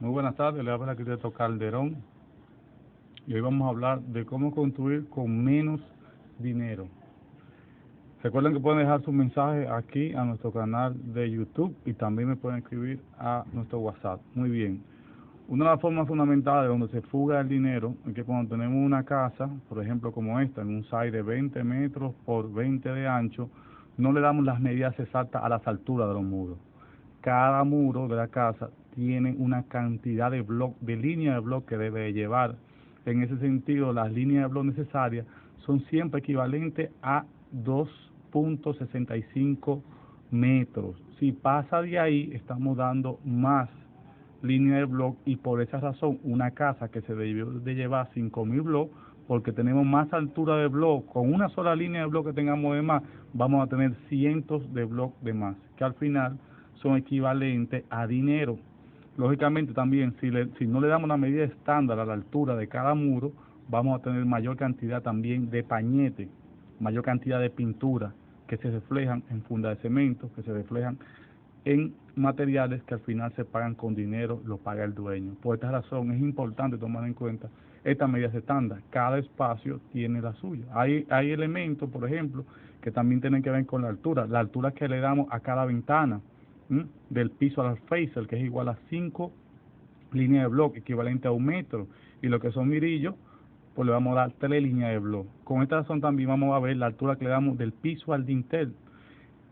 Muy buenas tardes, le habla el arquitecto Calderón y hoy vamos a hablar de cómo construir con menos dinero. Recuerden que pueden dejar sus mensajes aquí a nuestro canal de YouTube y también me pueden escribir a nuestro WhatsApp. Muy bien. Una de las formas fundamentales donde se fuga el dinero es que cuando tenemos una casa, por ejemplo como esta, en un site de 20 metros por 20 de ancho, no le damos las medidas exactas a las alturas de los muros. Cada muro de la casa tiene una cantidad de de línea de bloque que debe llevar. En ese sentido, las líneas de bloque necesarias son siempre equivalentes a 2.65 metros. Si pasa de ahí, estamos dando más línea de bloque y por esa razón una casa que se debió de llevar 5.000 bloques, porque tenemos más altura de bloque, con una sola línea de bloque que tengamos de más, vamos a tener cientos de bloques de más, que al final son equivalentes a dinero. Lógicamente también, si no le damos una medida estándar a la altura de cada muro, vamos a tener mayor cantidad también de pañete, mayor cantidad de pintura que se reflejan en funda de cemento, que se reflejan en materiales que al final se pagan con dinero, lo paga el dueño. Por esta razón es importante tomar en cuenta estas medidas estándar. Cada espacio tiene la suya. Hay elementos, por ejemplo, que también tienen que ver con la altura que le damos a cada ventana, del piso al facial, que es igual a 5 líneas de bloque, equivalente a 1 metro, y lo que son mirillos, pues le vamos a dar 3 líneas de bloque. Con esta razón también vamos a ver la altura que le damos del piso al dintel.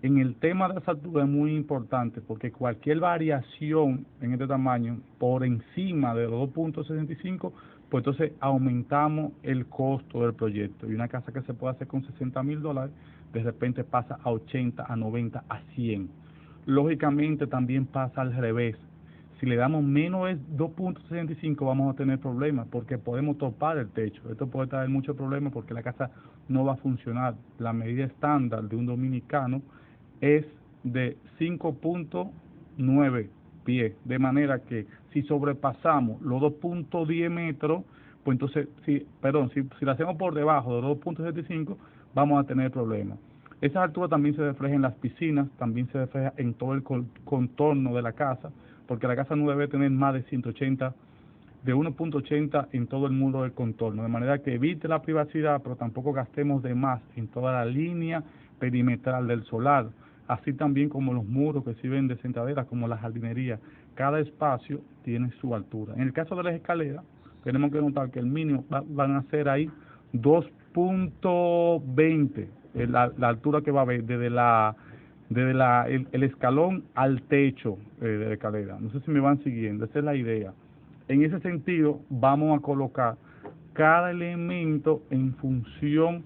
En el tema de las alturas es muy importante porque cualquier variación en este tamaño por encima de los 2.65, pues entonces aumentamos el costo del proyecto. Y una casa que se puede hacer con $60,000, de repente pasa a 80, a 90, a 100. Lógicamente también pasa al revés. Si le damos menos de 2.65 vamos a tener problemas porque podemos topar el techo. Esto puede traer muchos problemas porque la casa no va a funcionar. La medida estándar de un dominicano es de 5.9 pies, de manera que si sobrepasamos los 2.10 metros, pues entonces, si la hacemos por debajo de los 2.75, vamos a tener problemas. Esa altura también se refleja en las piscinas, también se refleja en todo el contorno de la casa, porque la casa no debe tener más de 180, de 1.80 en todo el muro del contorno, de manera que evite la privacidad, pero tampoco gastemos de más en toda la línea perimetral del solar, así también como los muros que sirven de sentaderas, como la jardinería. Cada espacio tiene su altura. En el caso de las escaleras, tenemos que notar que el mínimo van a ser ahí 2.20, la altura que va a haber desde el escalón al techo de la escalera. No sé si me van siguiendo, esa es la idea. En ese sentido, vamos a colocar cada elemento en función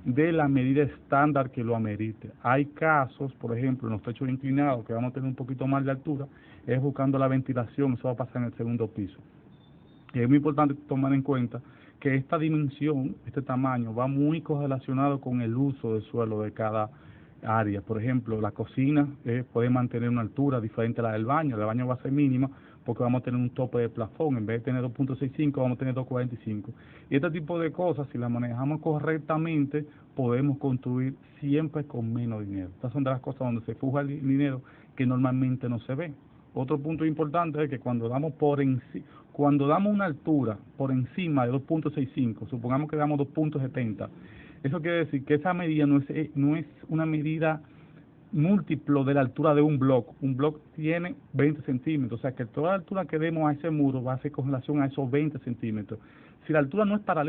de la medida estándar que lo amerite. Hay casos, por ejemplo, en los techos inclinados, que vamos a tener un poquito más de altura, es buscando la ventilación, eso va a pasar en el segundo piso. Y es muy importante tomar en cuenta que esta dimensión, este tamaño, va muy correlacionado con el uso del suelo de cada área. Por ejemplo, la cocina puede mantener una altura diferente a la del baño. El baño va a ser mínima porque vamos a tener un tope de plafón. En vez de tener 2.65, vamos a tener 2.45. Y este tipo de cosas, si las manejamos correctamente, podemos construir siempre con menos dinero. Estas son de las cosas donde se fuga el dinero que normalmente no se ve. Otro punto importante es que cuando damos una altura por encima de 2.65, supongamos que damos 2.70, eso quiere decir que esa medida no es una medida múltiplo de la altura de un bloque. Un bloque tiene 20 centímetros, o sea que toda la altura que demos a ese muro va a ser con relación a esos 20 centímetros. Si la altura no es paralela